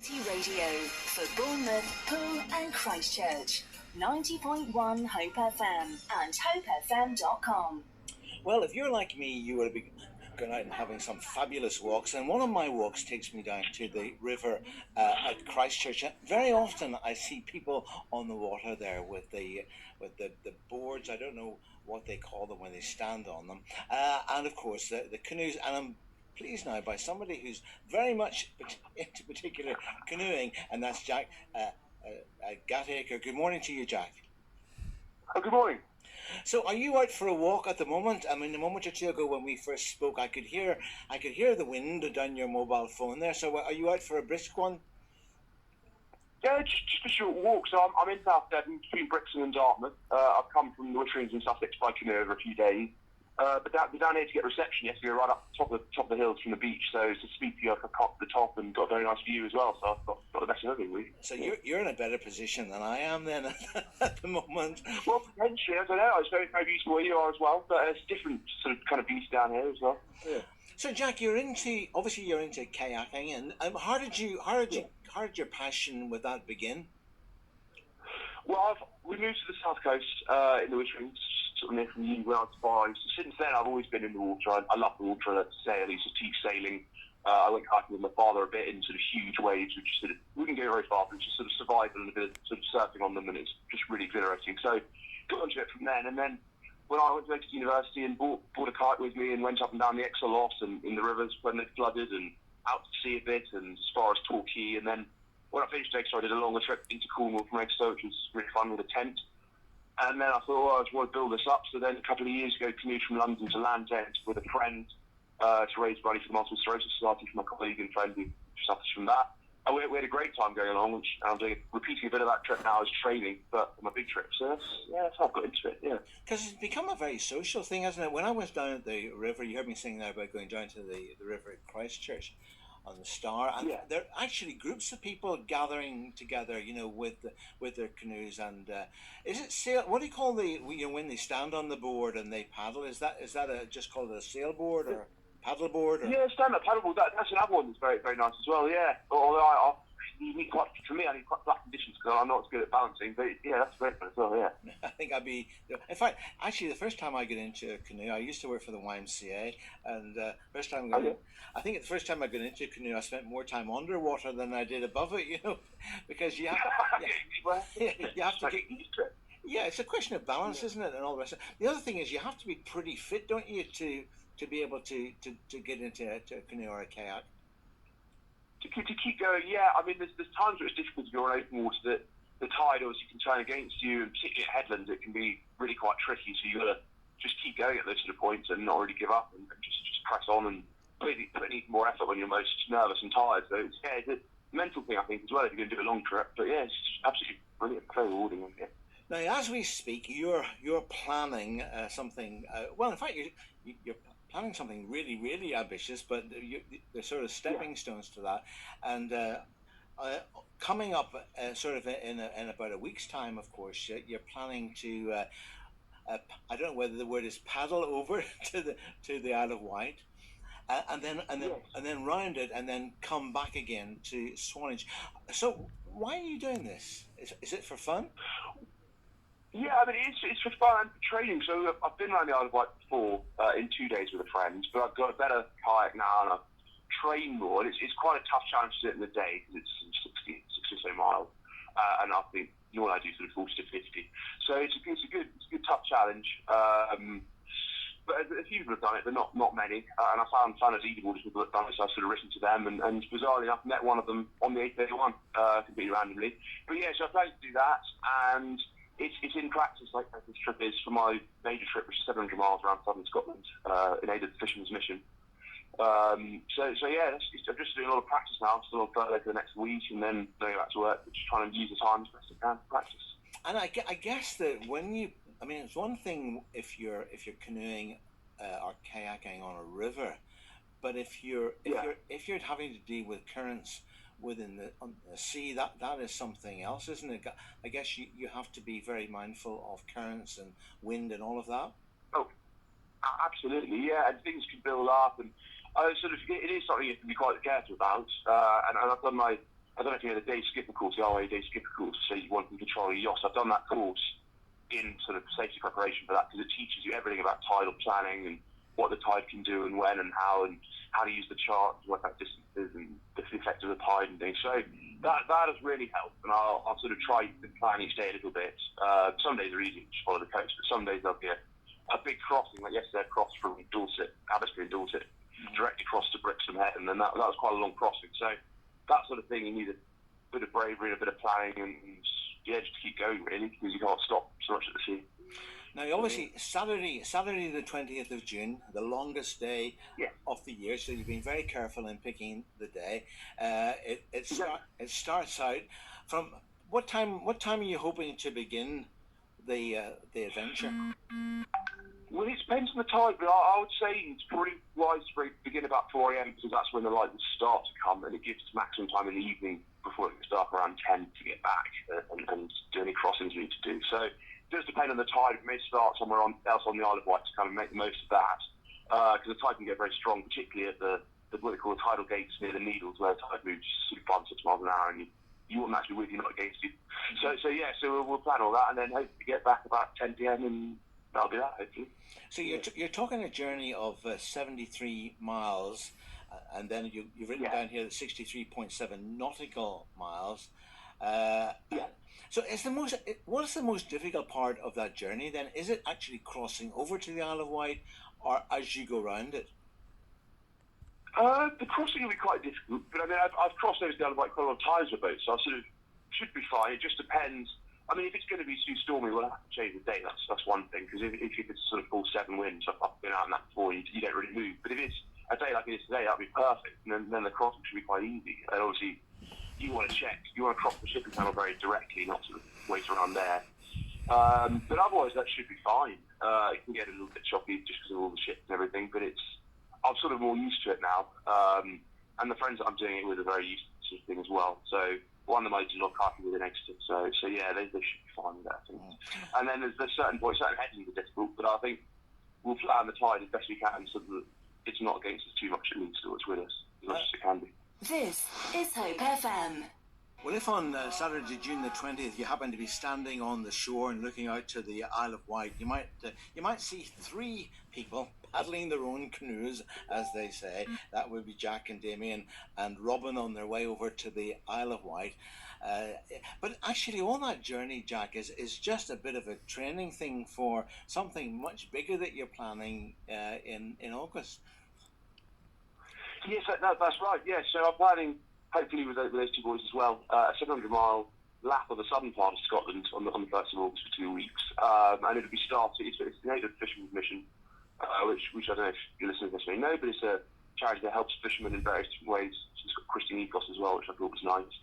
Radio for Bournemouth, Poole and Christchurch. 90.1 Hope FM and hopefm.com. Well, if you're like me, you will be going out and having some fabulous walks, and one of my walks takes me down to the river at Christchurch. Very often I see people on the water there with the boards. I don't know what they call them when they stand on them, and of course the canoes. And I'm pleased now by somebody who's very much into particular canoeing, and that's Jack Gatacre. Good morning to you, Jack. Oh, good morning. So, are you out for a walk at the moment? I mean, a moment or two ago when we first spoke, I could hear the wind down your mobile phone there. So, are you out for a brisk one? Yeah, just a short walk. So, I'm in South Devon, between Brixton and Dartmouth. I've come from the Witterings in Sussex by canoe over a few days. But down here to get reception yesterday, right up top of the hills from the beach. So to speak to you, I've got the top and got a very nice view as well. So I've got the best of everything, really. So you're in a better position than I am then at the moment. Well, potentially, I don't know. I suppose maybe it's where you are as well, but it's different sort of kind of beach down here as well. Yeah. So Jack, you're into kayaking, and how did your passion with that begin? Well, we moved to the south coast in the Witterings, sort of near from uni when I was 5. So since then, I've always been in the water. I love the water. I love to sail. I used to teach sailing. I went hiking with my father a bit in sort of huge waves, which sort of wouldn't go very far, but just sort of survival and a bit of sort of surfing on them, and it's just really exhilarating. So got into it from then, and then when I went to university and bought a kite with me and went up and down the Exeter Loss and in the rivers when they flooded and out to sea a bit and as far as Torquay, and then when I finished Exeter, I did a longer trip into Cornwall from Exeter, which was really fun with a tent. And then I thought, I just want to build this up. So then a couple of years ago, commuted from London to Land's End with a friend to raise money for the Multiple Sclerosis Society for my colleague and friend who suffers from that. And we had a great time going along, which I'm repeating a bit of that trip now as training, but my big trip. So that's how I got into it, yeah. Because it's become a very social thing, hasn't it? When I was down at the river, you heard me saying there about going down to the river at Christchurch on the Star, and there are actually groups of people gathering together, with their canoes. And is it sail? What do you call when they stand on the board and they paddle? Is that just called a sailboard or paddleboard? Yeah, stand-up paddleboard. That's another one that's very, very nice as well. Yeah, although you need quite flat conditions because I'm not as good at balancing. But yeah, that's great fun as well. Yeah. I think I'd be. In fact, actually, the first time I got into a canoe, I used to work for the YMCA, and I think the first time I got into a canoe, I spent more time underwater than I did above it. Because you have to get used to it. Yeah, it's a question of balance, isn't it, and all the rest. The other thing is you have to be pretty fit, don't you, to be able to get into a canoe or a kayak. To keep going, yeah. I mean, there's times where it's difficult to go on open water that the tide obviously can turn against you, and particularly at headlands, it can be really quite tricky. So you got to just keep going at those sort of points and not really give up, and just press on and put in even more effort when you're most nervous and tired. So it's a mental thing, I think, as well, if you're going to do a long trip. But yeah, it's absolutely brilliant, very rewarding. Yeah. Now, as we speak, you're planning something. Well, in fact, you're planning something really, really ambitious, but they're sort of stepping stones to that. And coming up, sort of in about a week's time, of course, you're planning to. I don't know whether the word is paddle over to the Isle of Wight, and then round it, and then come back again to Swanage. So, why are you doing this? Is it for fun? Yeah, I mean, it's for fun and for training. So I've been around the Isle of Wight before in 2 days with a friend, but I've got a better kayak now and I've trained more. And it's quite a tough challenge to do it in the day because it's 60 or so miles. And I think normally I do sort of 40 to 50. So it's a good tough challenge. But a few people have done it, but not many. And I found as leaderboard people that have done it, so I've sort of written to them. And bizarrely enough, met one of them on the 831 completely randomly. But yeah, so I plan to do that. And it's in practice like this trip is for my major trip, which is 700 miles around southern Scotland, in aid of the Fisherman's Mission. So yeah, I'm just doing a lot of practice now. I'm still on furlough for the next week, and then going back to work, just trying to use the time as best I can to practice. And I guess that it's one thing if you're canoeing or kayaking on a river, but if you're having to deal with currents within the sea, that is something else, isn't it? I guess you have to be very mindful of currents and wind and all of that. Oh, absolutely, yeah. And things can build up, and it is something you have to be quite careful about. And I've done my I don't know if you know the day skipper course, the RA day skipper course, so you want to control your yacht. I've done that course in sort of safety preparation for that, because it teaches you everything about tidal planning and what the tide can do and when and how to use the chart to work out distances and the effect of the tide and things. So that has really helped, and I'll sort of try to plan each day a little bit. Some days are easy, just follow the coast, but some days there'll be a big crossing, like yesterday I crossed from Dorset, Aberystwyth and Dorset, directly across to Brixham Head, and then that was quite a long crossing. So that sort of thing, you need a bit of bravery, a bit of planning, and just to keep going, really, because you can't stop so much at the sea. Now, obviously, Saturday the 20th of June, the longest day of the year, so you've been very careful in picking the day. It starts out from what time are you hoping to begin the adventure? Well, it depends on the tide, but I would say it's probably wise to begin about 4 a.m. because that's when the light will start to come, and it gives us maximum time in the evening before it gets dark around 10 to get back and do any crossings we need to do. So it does depend on the tide. It may start somewhere else on the Isle of Wight to kind of make the most of that, because the tide can get very strong, particularly at the what they call the tidal gates near the Needles, where the tide moves sort of 5 6 miles an hour, and you want that to be with you, not against you. So we'll plan all that, and then hopefully get back about 10 p.m. and that'll be that, hopefully. So you're talking a journey of 73 miles, and then you've written down here that 63.7 nautical miles. So what is the most difficult part of that journey then? Is it actually crossing over to the Isle of Wight, or as you go around it? The crossing will be quite difficult, but I mean, I've crossed over to the Isle of Wight quite a lot of times with boats, so I sort of should be fine. It just depends. I mean, if it's going to be too stormy, we'll have to change the date. That's one thing, because if it's sort of full 7 winds, I've been out in that before, you don't really move. But if it's a day like it is today, that'd be perfect, and then the crossing should be quite easy. And obviously, you want to cross the shipping channel very directly, not sort of wait around there. But otherwise, that should be fine. It can get a little bit choppy just because of all the ships and everything, but I'm sort of more used to it now. And the friends that I'm doing it with are very used to this sort of thing as well. So one of them I did a lot of kayaking with an extra, so yeah, they should be fine with that, I think. And then there's certain points, certain headings are difficult, but I think we'll plan the tide as best we can so that it's not against us too much, at least, so it's with us as much as it can be. This is Hope FM. Well, if on Saturday, June the 20th, you happen to be standing on the shore and looking out to the Isle of Wight, you might see 3 people paddling their own canoes, as they say. That would be Jack and Damien and Robin on their way over to the Isle of Wight. But actually, all that journey, Jack, is just a bit of a training thing for something much bigger that you're planning in August. Yes, that's right. Yeah, so I'm planning, hopefully with those 2 boys as well, a 700-mile lap of the southern part of Scotland on the 1st of August for 2 weeks. And it'll be started, it's the Native Fishermen's Mission, which I don't know if your listeners necessarily know, but it's a charity that helps fishermen in various different ways. It's got Christian ethos as well, which I thought was nice.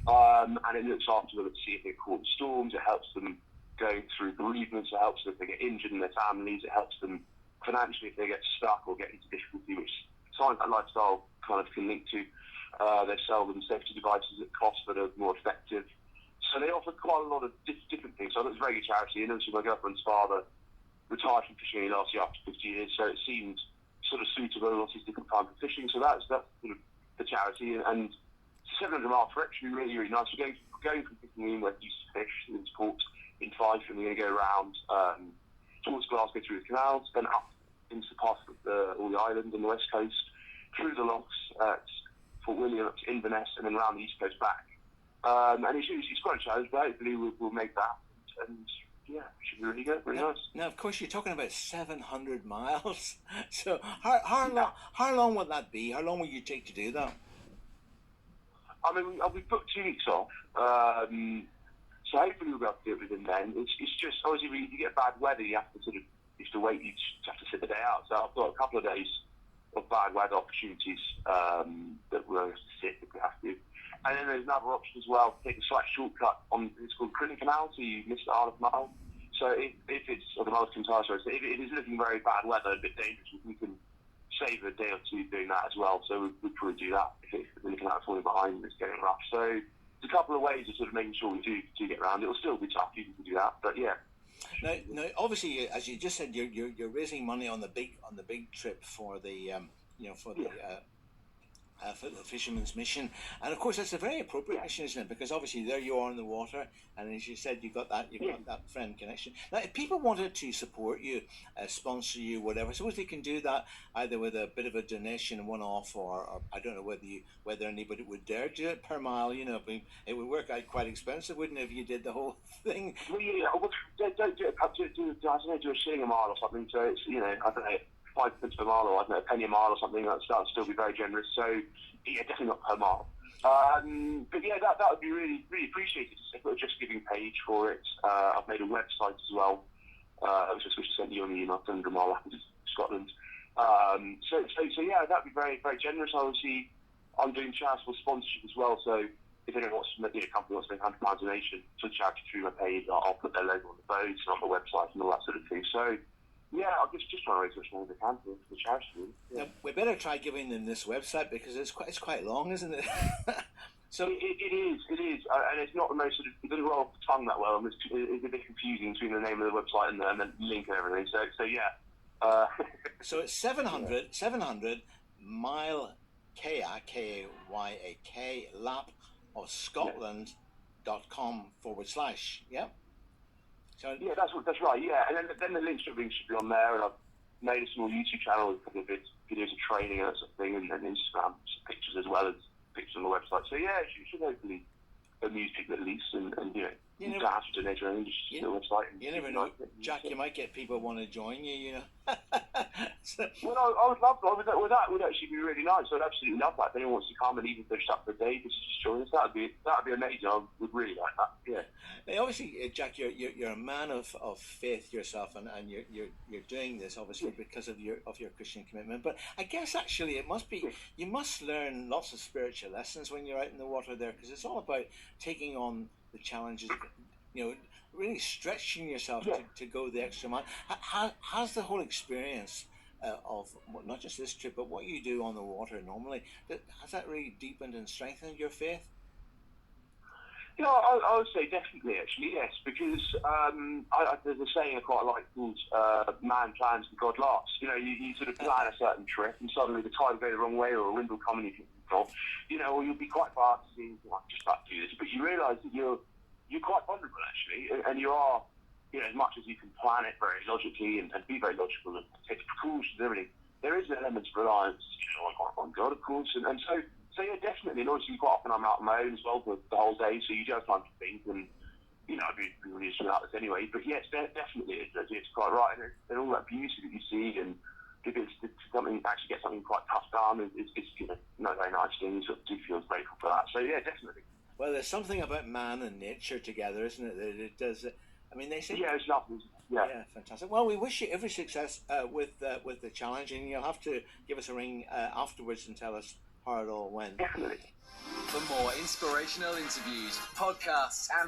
And it looks after them to see if they caught in storms. It helps them go through bereavements. It helps them if they get injured in their families. It helps them financially if they get stuck or get into difficulty, which science and lifestyle kind of can link to. They sell them safety devices at cost that are more effective. So they offer quite a lot of different things. So it's a very good charity. And obviously my girlfriend's father retired from fishing last year after 50 years, so it seemed sort of suitable and obviously different time for fishing. So that's sort of the charity. And 700-mile trip should be really, really nice. We're going from Picking where we used to fish in Port in Fife, and we're going to go around towards Glasgow through the canals, then up into part of all the islands on the west coast, through the locks at Fort William, up to Inverness, and then around the east coast back. And it's quite a challenge, but hopefully we'll make that. And yeah, it should be really good, really nice. Now, of course, you're talking about 700 miles. So how long would that be? How long will you take to do that? I mean, we've booked 2 weeks off. So hopefully we'll be able to do it within then. It's just, obviously, if you get bad weather, you have to wait, you just have to sit the day out. So I've got a couple of days of bad weather opportunities that we'll have to sit if we have to. And then there's another option as well, take a slight shortcut it's called Crinning Canal, so you miss the Isle of Mull. So if it's, or the Mull Kintyre, so if it's looking very bad weather, a bit dangerous, we can save a day or 2 doing that as well. So we'd probably do that if the canal falling behind and it's getting rough. So there's a couple of ways of sort of making sure we do get around. It'll still be tough, you can do that, but yeah. Now, obviously, as you just said, you're raising money on the big trip for the for the Fisherman's Mission, and of course that's a very appropriate mission, isn't it? Because obviously there you are in the water, and as you said, you've got that friend connection. Now, if people wanted to support you, sponsor you, whatever, I suppose they can do that either with a bit of a donation, one-off, or I don't know whether anybody would dare do it per mile. You know, it would work out quite expensive, wouldn't it, if you did the whole thing? Well, don't do it. Do a shilling a mile or something. So it's, I don't know, 5 pence per mile, or I don't know, a penny a mile or something. That would still be very generous. So yeah, definitely not per mile. But yeah, that would be really, really appreciated. I've got a Just Giving page for it. I've made a website as well, which I sent you on the email, 100 Mile Rapids, Scotland. So yeah, that'd be very, very generous. Obviously, I'm doing charitable sponsorship as well. So if anyone wants to, a company wants to make £100 donation to charity through my page, I'll put their logo on the boat and on my website and all that sort of thing. So yeah, I'll just try and raise as much money as I can for the charity. Yeah. Now, we better try giving them this website because it's quite long, isn't it? So it is, and it's not the most sort of, it doesn't roll off the tongue that well, and it's a bit confusing between the name of the website and the link and everything. So yeah. So it's 700 mile kayak, kayak, lap of Scotland.com / yeah. So yeah, that's right. Yeah, and then the link should be on there, and I've made a small YouTube channel with a couple of videos of training and that sort of thing, and Instagram pictures as well as pictures on the website. So yeah, it should hopefully amuse people at least, and you don't have to donate or anything, just the website. You never know, Jack. You might get people want to join you. You know. Well, I would love that. Well, that would actually be really nice. I'd absolutely love that. If anyone wants to come and even if they're just up for a day, just join us. That'd be amazing. I would really like that. Yeah. Now, obviously, Jack, you're a man of faith yourself, and you're doing this obviously because of your Christian commitment. But I guess actually it must be you must learn lots of spiritual lessons when you're out in the water there, because it's all about taking on the challenges. Really stretching yourself to go the extra mile. How's the whole experience of not just this trip, but what you do on the water normally, has that really deepened and strengthened your faith? I would say definitely, actually, yes, because there's a saying I quite like called man plans and God laughs. You sort of plan a certain trip and suddenly the tide will go the wrong way or a wind will come and you think, or you'll be quite fast seeing, I'm just about to do this, but you realise that you're quite vulnerable, actually, and you are, as much as you can plan it very logically and be very logical and take precautions and everything, there is an element of reliance, on God, of course, and so yeah, definitely, and obviously quite often I'm out on my own as well for the whole day, so you do have time to think, and, I'd be really used to that anyway, but yes, definitely, it's quite right, and all that beauty that you see, and if it's actually get something quite tough done, it's not very nice thing, you sort of do feel grateful for that, so yeah, definitely. Well, there's something about man and nature together, isn't it? That it does. They say. Yeah, it's lovely. Yeah, fantastic. Well, we wish you every success with the challenge, and you'll have to give us a ring afterwards and tell us how it all went. Definitely. For more inspirational interviews, podcasts, and